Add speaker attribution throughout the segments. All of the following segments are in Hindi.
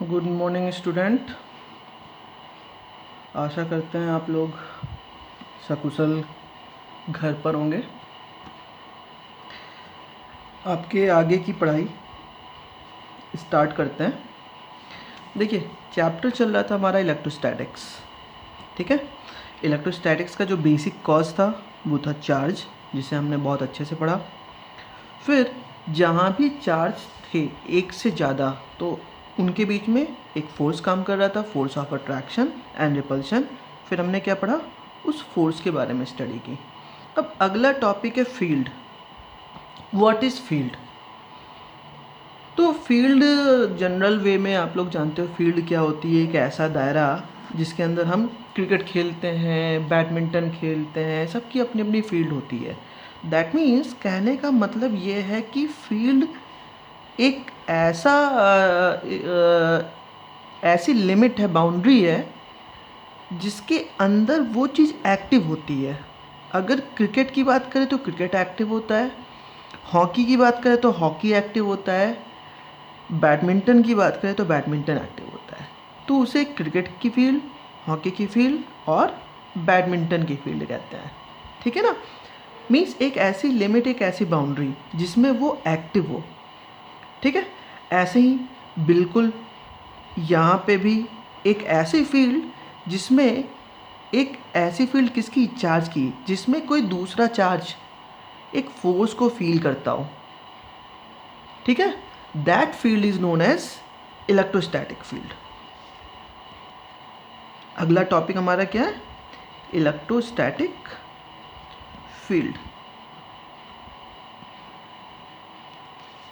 Speaker 1: Good morning student. आशा करते हैं आप लोग सकुशल घर पर होंगे। आपके आगे की पढ़ाई स्टार्ट करते हैं। देखिए, चैप्टर चल रहा था हमारा इलेक्ट्रोस्टैटिक्स। ठीक है, इलेक्ट्रोस्टैटिक्स का जो बेसिक कॉज था वो था चार्ज, जिसे हमने बहुत अच्छे से पढ़ा। फिर जहाँ भी चार्ज थे एक से ज़्यादा, तो उनके बीच में एक फोर्स काम कर रहा था, force of attraction and repulsion. फिर हमने क्या पढ़ा, उस फोर्स के बारे में स्टडी की। अब अगला टॉपिक है फील्ड। What is field? तो फील्ड जनरल वे में आप लोग जानते हो फील्ड क्या होती है। एक ऐसा दायरा जिसके अंदर हम क्रिकेट खेलते हैं, बैडमिंटन खेलते हैं, सबकी अपनी अपनी फील्ड होती है। दैट मीन्स कहने का मतलब ये है कि फील्ड एक ऐसी लिमिट है, बाउंड्री है, जिसके अंदर वो चीज़ एक्टिव होती है। अगर क्रिकेट की बात करें तो क्रिकेट एक्टिव होता है, हॉकी की बात करें तो हॉकी एक्टिव होता है, बैडमिंटन की बात करें तो बैडमिंटन एक्टिव होता है। तो उसे क्रिकेट की फील्ड, हॉकी की फील्ड और बैडमिंटन की फील्ड कहते हैं। ठीक है ना? मीन्स एक ऐसी लिमिट, एक ऐसी बाउंड्री जिसमें वो एक्टिव हो। ठीक है, ऐसे ही बिल्कुल यहाँ पे भी एक ऐसी फील्ड जिसमें एक ऐसी फील्ड किसकी, चार्ज की, जिसमें कोई दूसरा चार्ज एक फोर्स को फील करता हो। ठीक है, that field is known as electrostatic field. अगला टॉपिक हमारा क्या है? Electrostatic field.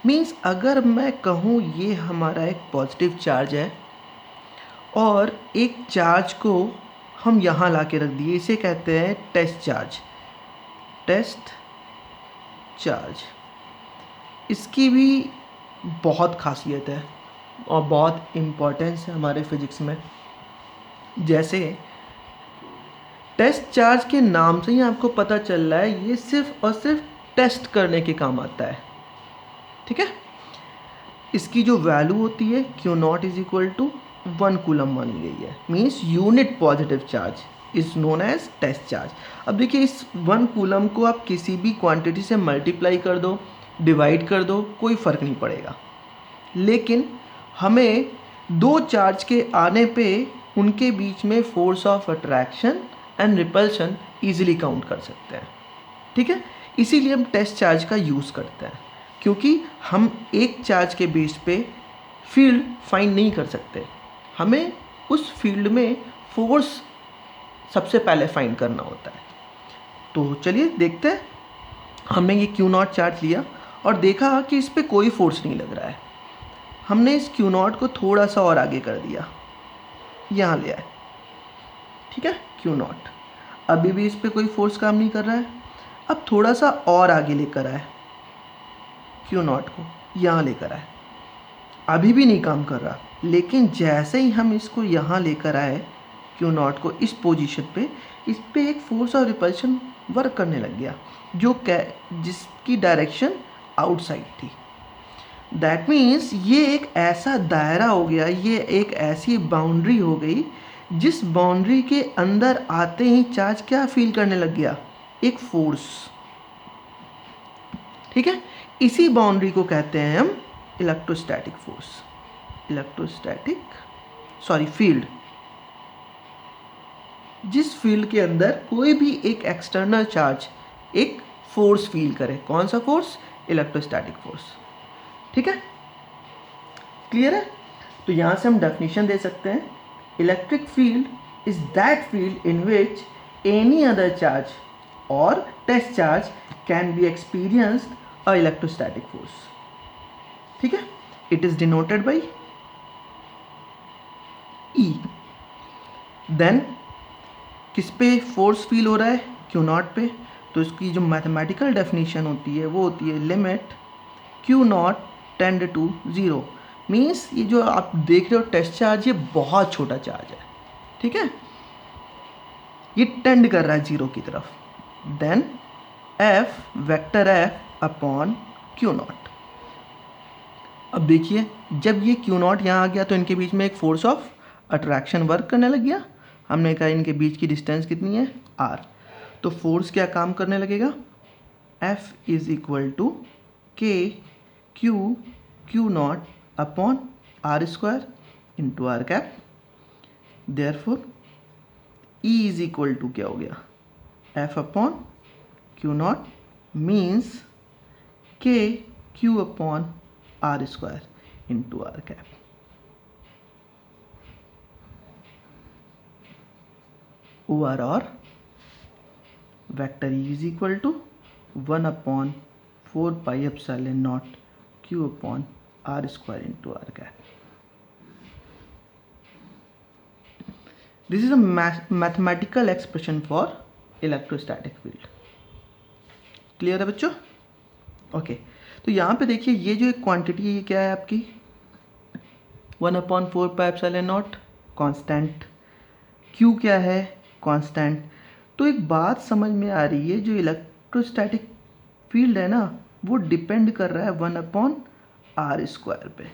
Speaker 1: मीन्स अगर मैं कहूँ ये हमारा एक पॉजिटिव चार्ज है और एक चार्ज को हम यहाँ ला के रख दिए, इसे कहते हैं टेस्ट चार्ज। टेस्ट चार्ज, इसकी भी बहुत खासियत है और बहुत इम्पोर्टेंस है हमारे फिजिक्स में। जैसे टेस्ट चार्ज के नाम से ही आपको पता चल रहा है ये सिर्फ और सिर्फ टेस्ट करने के काम आता है। ठीक है, इसकी जो वैल्यू होती है Q naught is equal to 1 coulomb मानी गई है। Means unit positive charge is known as test charge. अब देखिए, इस 1 कूलम को आप किसी भी क्वांटिटी से मल्टीप्लाई कर दो, डिवाइड कर दो, कोई फ़र्क नहीं पड़ेगा। लेकिन हमें दो चार्ज के आने पे उनके बीच में force of attraction and repulsion easily count कर सकते हैं। ठीक है, इसीलिए हम टेस्ट चार्ज का यूज़ करते हैं, क्योंकि हम एक चार्ज के बेस पे फील्ड फाइंड नहीं कर सकते। हमें उस फील्ड में फोर्स सबसे पहले फाइंड करना होता है। तो चलिए देखते हैं। हमने ये क्यू नॉट चार्ज लिया और देखा कि इस पर कोई फोर्स नहीं लग रहा है। हमने इस क्यू नॉट को थोड़ा सा और आगे कर दिया, यहाँ ले आए। ठीक है, क्यू नॉट अभी भी इस पर कोई फोर्स काम नहीं कर रहा है। अब थोड़ा सा और आगे लेकर आए, क्यू नॉट को यहाँ लेकर आए, अभी भी नहीं काम कर रहा। लेकिन जैसे ही हम इसको यहाँ लेकर आए, क्यू नॉट को इस पोजीशन पे, इस पे एक फोर्स और रिपल्शन वर्क करने लग गया, जिसकी डायरेक्शन आउटसाइड थी। दैट मीन्स ये एक ऐसा दायरा हो गया, ये एक ऐसी बाउंड्री हो गई जिस बाउंड्री के अंदर आते ही चार्ज क्या फील करने लग गया, एक फोर्स। ठीक है, इसी बाउंड्री को कहते हैं हम इलेक्ट्रोस्टैटिक फोर्स, फील्ड। जिस फील्ड के अंदर कोई भी एक एक्सटर्नल चार्ज एक फोर्स फील करे। कौन सा फोर्स? Electrostatic force. ठीक है, क्लियर है? तो यहां से हम डेफिनेशन दे सकते हैं, electric field is that field in which any other charge or test charge can be experienced a electrostatic force. ठीक है, it is denoted by E. Then किस पे फोर्स फील हो रहा है? क्यू नॉट पे। तो इसकी जो मैथमेटिकल डेफिनेशन होती है वो होती है limit Q naught tend to 0। Means ये जो आप देख रहे हो टेस्ट चार्ज, ये बहुत छोटा चार्ज है। ठीक है, ये टेंड कर रहा है 0 की तरफ। Then F vector F upon Q naught. अब देखिए जब ये क्यू नॉट यहाँ आ गया तो इनके बीच में एक फोर्स ऑफ अट्रैक्शन वर्क करने लग गया। हमने कहा इनके बीच की डिस्टेंस कितनी है, आर। तो फोर्स क्या काम करने लगेगा, F is equal to K Q naught upon R square into R cap. Therefore E is equal to क्या हो गया, F upon Q naught means K Q upon R square into R cap. Or और vector E is equal to 1 upon 4 pi epsilon naught Q upon R square into R cap. This is a mathematical expression for electrostatic field. Clear है बच्चों? ओके तो यहाँ पे देखिए ये जो एक क्वांटिटी है ये क्या है आपकी, 1 upon 4 pi epsilon not constant, Q क्या है कांस्टेंट। तो एक बात समझ में आ रही है, जो इलेक्ट्रोस्टैटिक फील्ड है ना वो डिपेंड कर रहा है 1 अपॉन आर स्क्वायर पे।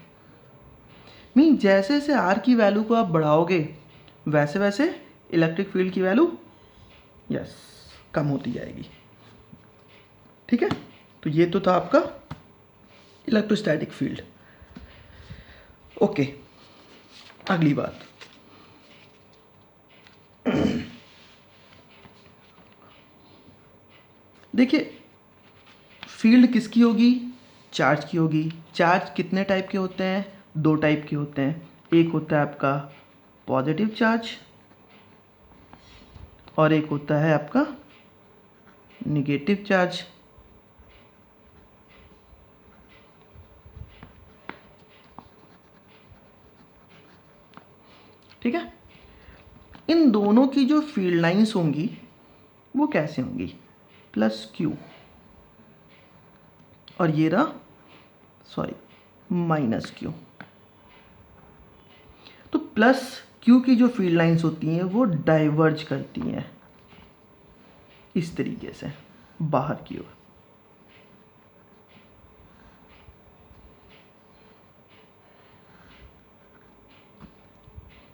Speaker 1: मीन जैसे जैसे आर की वैल्यू को आप बढ़ाओगे वैसे वैसे इलेक्ट्रिक फील्ड की वैल्यू यस कम होती जाएगी। ठीक है, तो ये तो था आपका इलेक्ट्रोस्टैटिक फील्ड। ओके अगली बात, देखिए फील्ड किसकी होगी, चार्ज की होगी। चार्ज कितने टाइप के होते हैं, दो टाइप के होते हैं। एक होता है आपका पॉजिटिव चार्ज और एक होता है आपका निगेटिव चार्ज। ठीक है, इन दोनों की जो फील्ड लाइंस होंगी वो कैसे होंगी, प्लस क्यू और ये रहा माइनस क्यू। तो प्लस क्यू की जो फील्ड लाइंस होती हैं वो डाइवर्ज करती हैं इस तरीके से बाहर की ओर।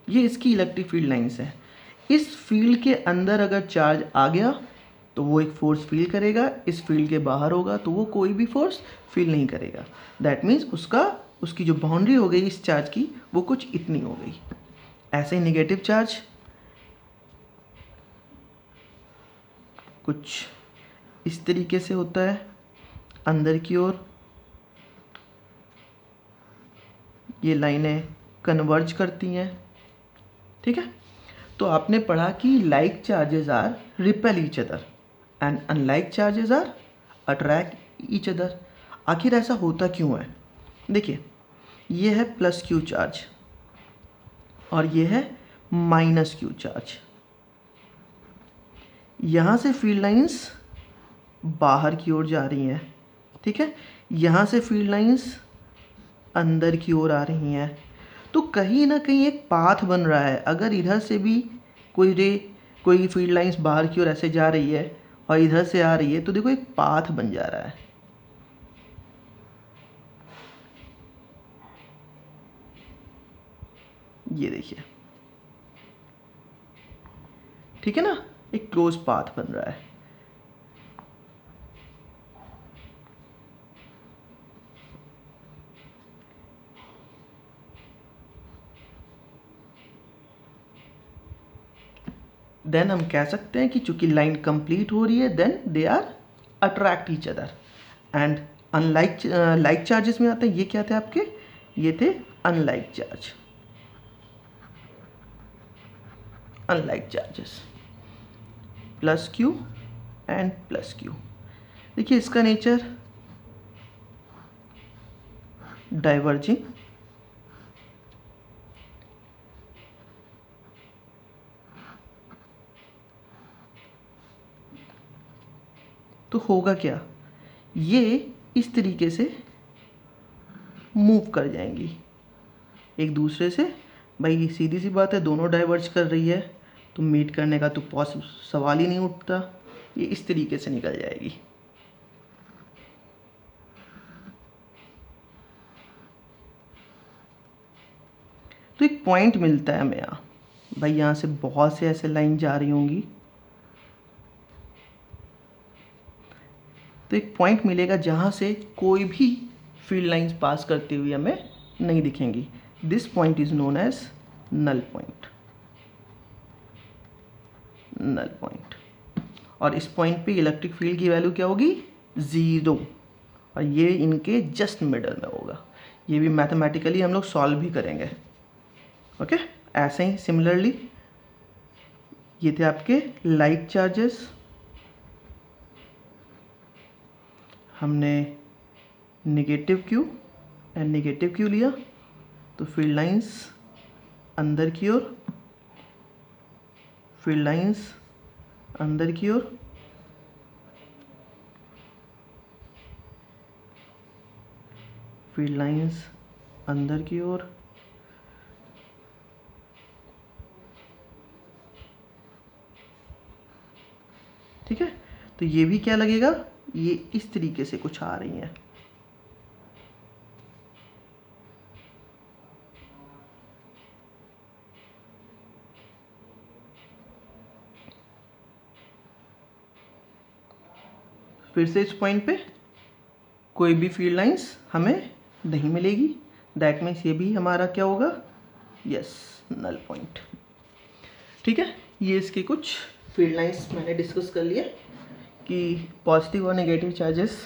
Speaker 1: ये इसकी इलेक्ट्रिक फील्ड लाइंस है। इस फील्ड के अंदर अगर चार्ज आ गया तो वो एक फोर्स फील करेगा, इस फील्ड के बाहर होगा तो वो कोई भी फोर्स फील नहीं करेगा। दैट मीन्स उसकी जो बाउंड्री हो गई इस चार्ज की वो कुछ इतनी हो गई। ऐसे ही निगेटिव चार्ज कुछ इस तरीके से होता है अंदर की ओर। ये लाइनें कन्वर्ज करती हैं। ठीक है, तो आपने पढ़ा कि like charges are repel each other and unlike charges are attract each other. आखिर ऐसा होता क्यों है, देखिए ये है प्लस क्यू चार्ज और ये है माइनस क्यू चार्ज। यहाँ से फील्ड लाइंस बाहर की ओर जा रही हैं। ठीक है, यहाँ से फील्ड लाइंस अंदर की ओर आ रही हैं। तो कहीं ना कहीं एक पाथ बन रहा है। अगर इधर से भी कोई फील्ड लाइंस बाहर की ओर ऐसे जा रही है और इधर से आ रही है तो देखो एक पाथ बन जा रहा है। ये देखिए, ठीक है ना, एक क्लोज पाथ बन रहा है। देन हम कह सकते हैं कि चूंकि लाइन कंप्लीट हो रही है then they are attract each other. And unlike like charges में आते हैं, ये क्या थे आपके, ये थे unlike charge, unlike charges plus Q and plus Q. देखिए इसका नेचर डाइवर्जिंग, तो होगा क्या, ये इस तरीके से मूव कर जाएंगी एक दूसरे से। भाई सीधी सी बात है, दोनों डाइवर्ज कर रही है तो मीट करने का तो सवाल ही नहीं उठता। ये इस तरीके से निकल जाएगी। तो एक पॉइंट मिलता है हमें यहाँ, भाई यहाँ से बहुत से ऐसे लाइन जा रही होंगी, तो एक पॉइंट मिलेगा जहाँ से कोई भी फील्ड लाइंस पास करती हुई हमें नहीं दिखेंगी। This point is known as null point, null point. और इस पॉइंट पे इलेक्ट्रिक फील्ड की वैल्यू क्या होगी? 0, और ये इनके जस्ट मिडल में होगा। ये भी मैथमेटिकली हम लोग सॉल्व भी करेंगे। ओके, ऐसे ही सिमिलरली ये थे आपके लाइक चार्जेस, हमने negative Q and negative Q लिया, तो फील्ड लाइंस अंदर की ओर, फील्ड लाइंस अंदर की ओर, फील्ड लाइंस अंदर की ओर, ठीक है। तो ये भी क्या लगेगा, ये इस तरीके से कुछ आ रही हैं। फिर से इस पॉइंट पे कोई भी फील्ड लाइंस हमें नहीं मिलेगी, दैट मीन्स ये भी हमारा क्या होगा, यस, नल पॉइंट। ठीक है, ये इसके कुछ फील्ड लाइंस मैंने डिस्कस कर लिए कि पॉजिटिव और नेगेटिव चार्जेस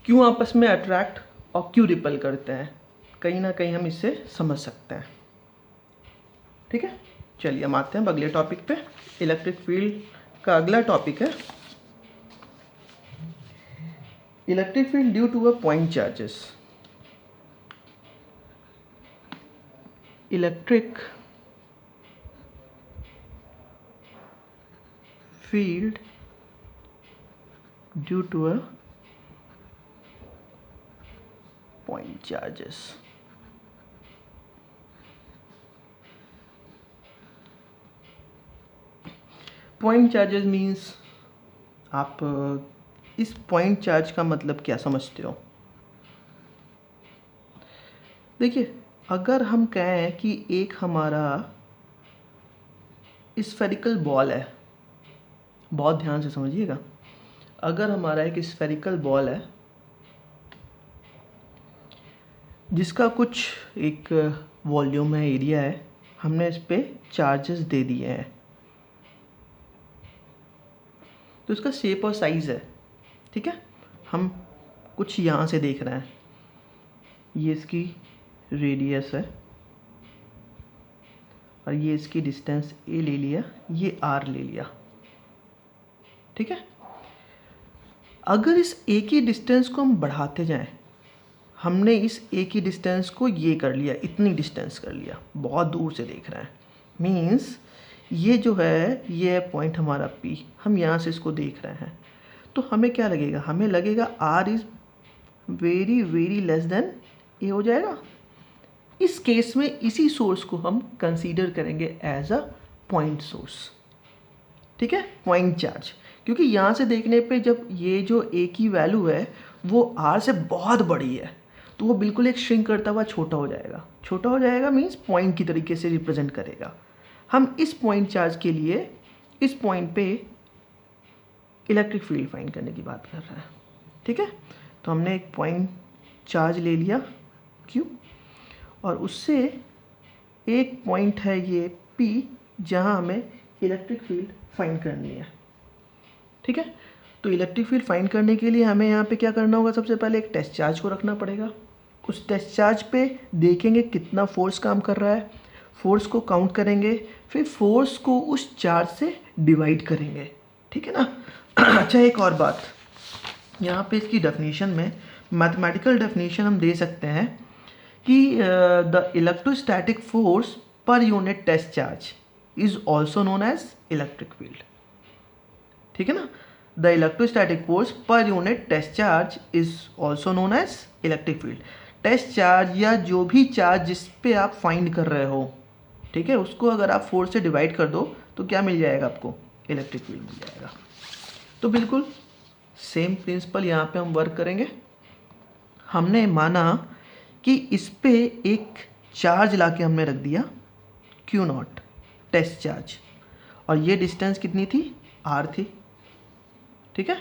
Speaker 1: क्यों आपस में अट्रैक्ट और क्यों रिपल करते हैं, कहीं ना कहीं हम इससे समझ सकते हैं। ठीक है, चलिए हम आते हैं अगले टॉपिक पे। इलेक्ट्रिक फील्ड का अगला टॉपिक है electric field due to a point charges. इलेक्ट्रिक field due to a point charges। Point charges means आप इस पॉइंट चार्ज का मतलब क्या समझते हो? देखिए, अगर हम कहें कि एक हमारा स्फेरिकल बॉल है, बहुत ध्यान से समझिएगा, अगर हमारा एक स्फेरिकल बॉल है जिसका कुछ एक वॉल्यूम है, एरिया है, हमने इस पे चार्जेस दे दिए हैं, तो इसका शेप और साइज़ है। ठीक है, हम कुछ यहाँ से देख रहे हैं, ये इसकी रेडियस है और ये इसकी डिस्टेंस ए ले लिया, ये आर ले लिया। ठीक है, अगर इस ए की डिस्टेंस को हम बढ़ाते जाएं, हमने इस ए की डिस्टेंस को ये कर लिया, इतनी डिस्टेंस कर लिया, बहुत दूर से देख रहे हैं, मीन्स ये जो है ये पॉइंट हमारा पी, हम यहाँ से इसको देख रहे हैं, तो हमें क्या लगेगा, हमें लगेगा R is very very less than A हो जाएगा। इस केस में इसी सोर्स को हम कंसीडर करेंगे एज अ पॉइंट सोर्स। ठीक है, पॉइंट चार्ज, क्योंकि यहाँ से देखने पे जब ये जो ए की वैल्यू है वो आर से बहुत बड़ी है, तो वो बिल्कुल एक श्रिंक करता हुआ छोटा हो जाएगा। छोटा हो जाएगा मीन्स पॉइंट की तरीके से रिप्रेजेंट करेगा। हम इस पॉइंट चार्ज के लिए इस पॉइंट पे इलेक्ट्रिक फील्ड फाइंड करने की बात कर रहे हैं। ठीक है, तो हमने एक पॉइंट चार्ज ले लिया क्यू, और उससे एक पॉइंट है ये पी जहाँ हमें इलेक्ट्रिक फील्ड फाइंड करनी है। ठीक है, तो इलेक्ट्रिक फील्ड फाइंड करने के लिए हमें यहाँ पे क्या करना होगा, सबसे पहले एक टेस्ट चार्ज को रखना पड़ेगा। उस टेस्ट चार्ज पे देखेंगे कितना फोर्स काम कर रहा है, फोर्स को काउंट करेंगे, फिर फोर्स को उस चार्ज से डिवाइड करेंगे। ठीक है ना। अच्छा, एक और बात, यहाँ पे इसकी डेफिनेशन में मैथमेटिकल डेफिनेशन हम दे सकते हैं कि the electrostatic force per unit test charge is also known as electric field. ठीक है ना, the electrostatic force per unit test charge is also known as electric field. Test charge या जो भी चार्ज जिस पे आप फाइंड कर रहे हो, ठीक है, उसको अगर आप फोर्स से डिवाइड कर दो तो क्या मिल जाएगा आपको, इलेक्ट्रिक फील्ड मिल जाएगा। तो बिल्कुल सेम प्रिंसिपल यहाँ पे हम वर्क करेंगे। हमने माना कि इस पे एक चार्ज लाके हमने रख दिया क्यू नॉट, टेस्ट चार्ज, और ये डिस्टेंस कितनी थी, आर थी, ठीक है।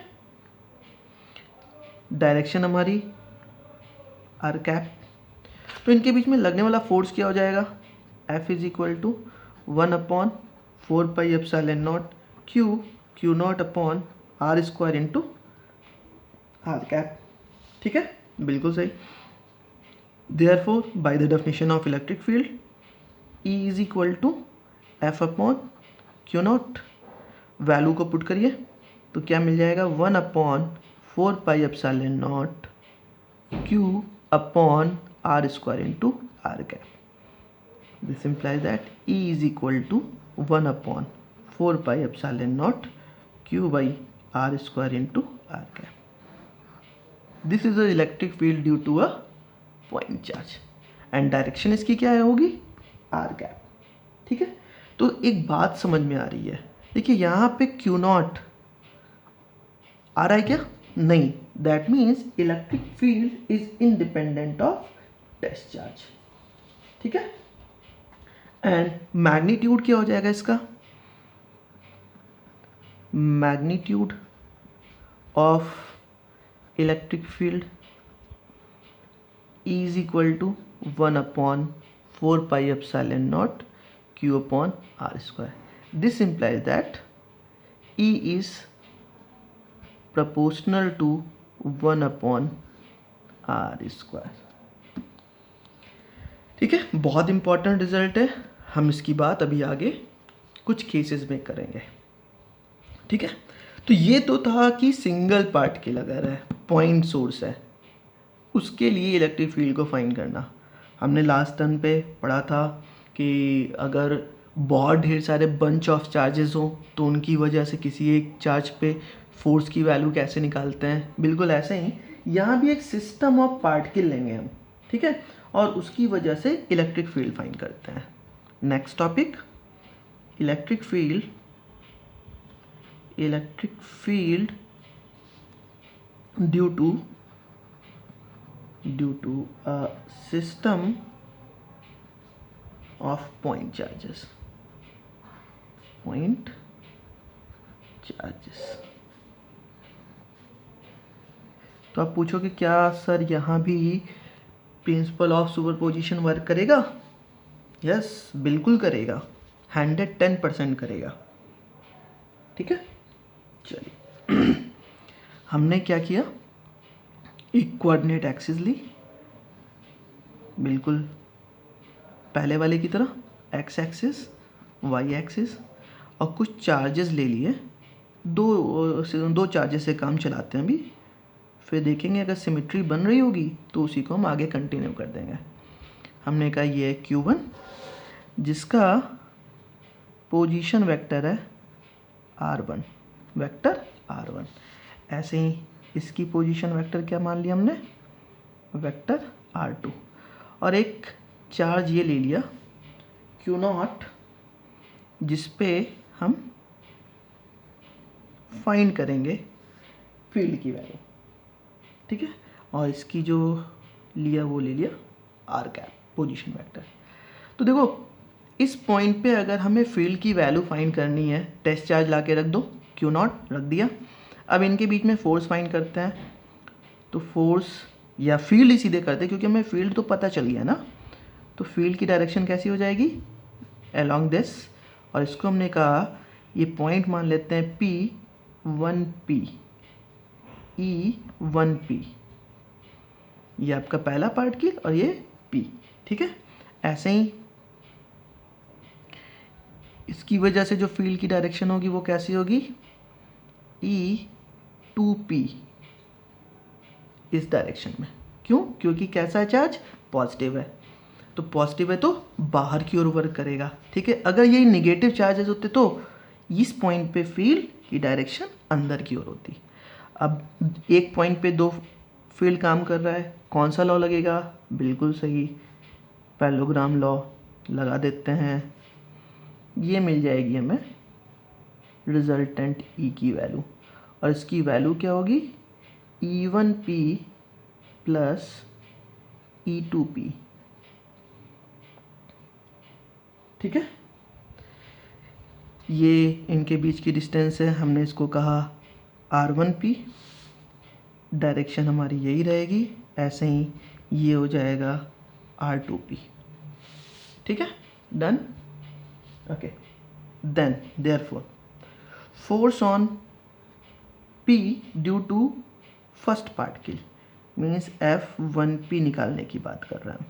Speaker 1: डायरेक्शन हमारी आर कैप, तो इनके बीच में लगने वाला फोर्स क्या हो जाएगा, F is equal to 1/4πε0 Q naught upon R square into R cap, ठीक है, बिल्कुल सही। Therefore by the definition of electric field E is equal to F upon Q naught, value को पुट करिए तो क्या मिल जाएगा, 1/4πε0 Q upon R square into R cap. This implies that E is equal to 1/4πε0 Q by R square into R cap. This is the electric field due to a point charge and direction इसकी क्या है होगी, R cap, ठीक है। तो एक बात समझ में आ रही है, देखिए यहाँ पे Q नॉट आ रहा है क्या, नहीं, that means electric field is independent of test charge, ठीक है। एंड मैग्नीट्यूड क्या हो जाएगा इसका, magnitude of electric field E is equal to 1/4πε0 Q upon R square. This implies that E is proportional to 1/r square, ठीक है। बहुत इंपॉर्टेंट रिजल्ट है, हम इसकी बात अभी आगे कुछ केसेस में करेंगे, ठीक है। तो ये तो था कि सिंगल पार्टिकल अगर है, पॉइंट सोर्स है, उसके लिए इलेक्ट्रिक फील्ड को फाइंड करना। हमने लास्ट टर्म पे पढ़ा था कि अगर बहुत ढेर सारे बंच ऑफ चार्जेस हो तो उनकी वजह से किसी एक चार्ज पे फोर्स की वैल्यू कैसे निकालते हैं, बिल्कुल ऐसे ही यहाँ भी एक सिस्टम ऑफ पार्टिकल लेंगे हम, ठीक है, और उसकी वजह से इलेक्ट्रिक फील्ड फाइंड करते हैं। Next topic, electric field due to a system of point charges, तो आप पूछोगे क्या सर यहाँ भी प्रिंसिपल ऑफ सुपरपोजिशन वर्क करेगा, यस बिल्कुल करेगा, 110% करेगा, ठीक है। चलिए हमने क्या किया, एक कोऑर्डिनेट एक्सिस ली, बिल्कुल पहले वाले की तरह, एक्स एक्सिस, वाई एक्सिस, और कुछ चार्जेस ले लिए, दो चार्जेस से काम चलाते हैं अभी, फिर देखेंगे अगर सिमेट्री बन रही होगी तो उसी को हम आगे कंटिन्यू कर देंगे। हमने कहा ये है Q1 जिसका पोजीशन वेक्टर है R1, वेक्टर R1, ऐसे ही इसकी पोजीशन वेक्टर क्या मान लिया हमने, वेक्टर R2, और एक चार्ज ये ले लिया Q0 जिस पे हम फाइंड करेंगे फील्ड की वैल्यू, ठीक है, और इसकी जो लिया वो ले लिया आर कैप, पोजीशन वेक्टर। तो देखो इस पॉइंट पे अगर हमें फील्ड की वैल्यू फाइंड करनी है, टेस्ट चार्ज ला के रख दो, Q0 रख दिया, अब इनके बीच में फोर्स फाइंड करते हैं, तो फोर्स या फील्ड ही सीधे करते हैं क्योंकि हमें फील्ड तो पता चल गया ना, तो फील्ड की डायरेक्शन कैसी हो जाएगी, अलोंग दिस, और इसको हमने कहा ये पॉइंट मान लेते हैं P1P, E1P, ये आपका पहला पार्टिकल और ये P, ठीक है। ऐसे ही इसकी वजह से जो फील्ड की डायरेक्शन होगी वो कैसी होगी, E2P, इस डायरेक्शन में, क्यों, क्योंकि कैसा है चार्ज, पॉजिटिव है, तो पॉजिटिव है तो बाहर की ओर वर्क करेगा, ठीक है। अगर ये नेगेटिव चार्जेस होते तो इस पॉइंट पे फील्ड की डायरेक्शन अंदर की ओर होती। अब एक पॉइंट पे दो फील्ड काम कर रहा है, कौन सा लॉ लगेगा, बिल्कुल सही, पैरेललोग्राम लॉ लगा देते हैं, ये मिल जाएगी हमें रिजल्टेंट E की वैल्यू, और इसकी वैल्यू क्या होगी, E1P प्लस E2P, ठीक है, ये इनके बीच की डिस्टेंस है, हमने इसको कहा R1P, डायरेक्शन हमारी यही रहेगी, ऐसे ही ये हो जाएगा R2P। ठीक है, done. Okay, then therefore force on P due to first particle means F1P निकालने की बात कर रहे हैं।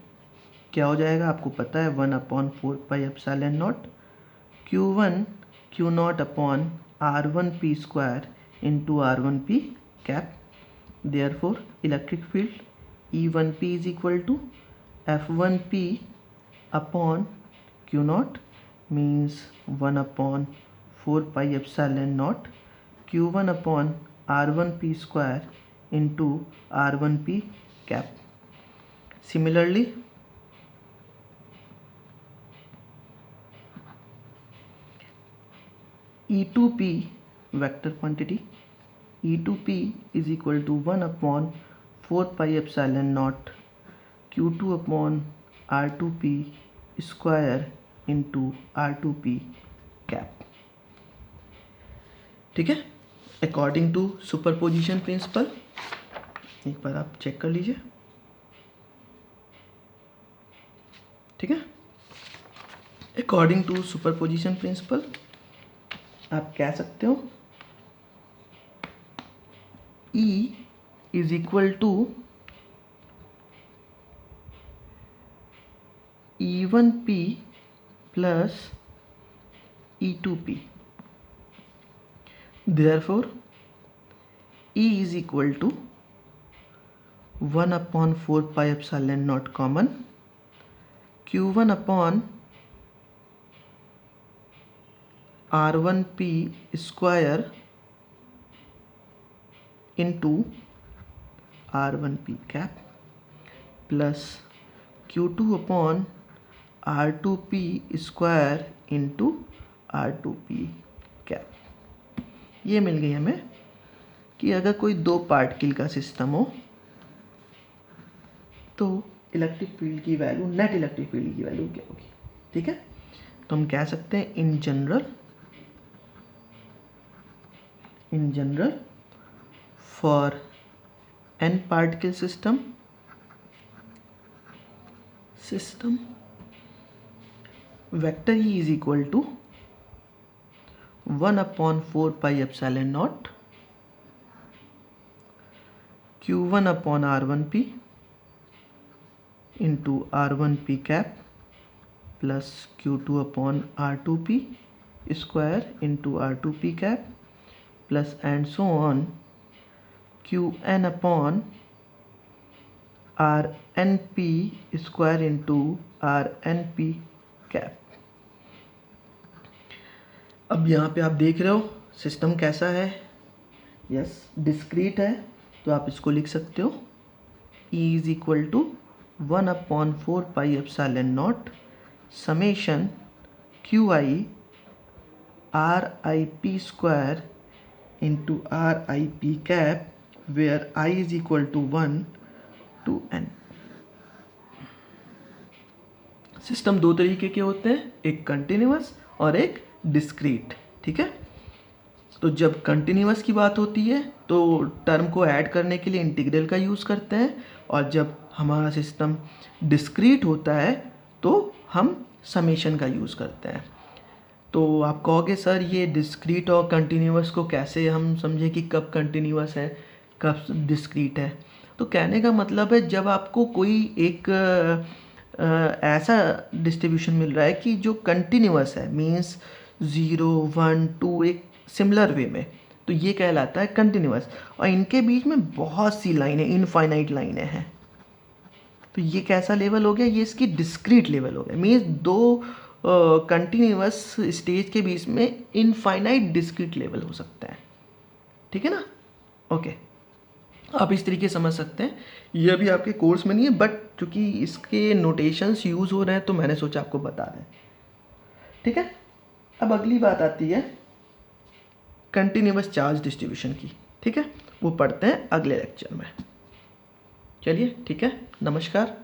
Speaker 1: क्या हो जाएगा, आपको पता है 1/4πε0 Q1 Q0 upon R1P square into R1P cap. Therefore electric field E1P is equal to F1P upon Q0 means 1/4πε0 Q1 upon R1P square into R1P cap. Similarly E2P vector quantity E2P is equal to 1/4πε0 Q2 upon R2P square into R2P cap। ठीक है, अकॉर्डिंग टू सुपरपोजिशन प्रिंसिपल, एक बार आप चेक कर लीजिए। ठीक है, अकॉर्डिंग टू सुपरपोजिशन प्रिंसिपल आप कह सकते हो E is equal to E1P plus E2P। Therefore E is equal to 1/4πε0 common Q1 upon R1P square into R1P cap plus Q2 upon R2P square into R2P cap। ये मिल गई हमें कि अगर कोई दो पार्टिकल का सिस्टम हो तो इलेक्ट्रिक फील्ड की वैल्यू, नेट इलेक्ट्रिक फील्ड की वैल्यू क्या होगी। ठीक है, तो हम कह सकते हैं in general for n particle system vector E is equal to 1/4πε0 Q1 upon R1P into R1P cap plus Q2 upon R2P square into R2P cap plus and so on Qn upon Rnp square into Rnp cap। अब यहाँ पे आप देख रहे हो सिस्टम कैसा है। यस, डिस्क्रीट है, तो आप इसको लिख सकते हो E is equal to 1/4πε0 summation Qi Rip square into Rip cap where I is equal to 1 to n। System दो तरीके के होते हैं, एक कंटिन्यूअस और एक डिस्क्रीट। ठीक है, तो जब कंटिन्यूअस की बात होती है तो टर्म को ऐड करने के लिए इंटीग्रल का यूज़ करते हैं, और जब हमारा सिस्टम डिस्क्रीट होता है तो हम समेशन का यूज़ करते हैं। तो आप कहोगे सर ये डिस्क्रीट और कंटिन्यूअस को कैसे हम समझे कि कब कंटिन्यूअस है कब डिस्क्रीट है। तो कहने का मतलब है जब आपको कोई एक ऐसा डिस्ट्रीब्यूशन मिल रहा है कि जो कंटिन्यूअस है, मींस 0 1 2 एक सिमिलर वे में, तो ये कहलाता है कंटिन्यूअस। और इनके बीच में बहुत सी लाइनें, इनफाइनाइट लाइनें हैं, तो ये कैसा लेवल हो गया, ये इसकी डिस्क्रीट लेवल हो गया। मींस दो कंटिन्यूअस स्टेज के बीच में इनफाइनाइट डिस्क्रीट लेवल हो सकता है। ठीक है ना, ओके, आप इस तरीके समझ सकते हैं। ये अभी आपके कोर्स में नहीं है, बट क्योंकि इसके नोटेशंस यूज़ हो रहे हैं तो मैंने सोचा आपको बता दें। ठीक है, अब अगली बात आती है कंटिन्यूअस चार्ज डिस्ट्रीब्यूशन की। ठीक है, वो पढ़ते हैं अगले लेक्चर में। चलिए, ठीक है, नमस्कार।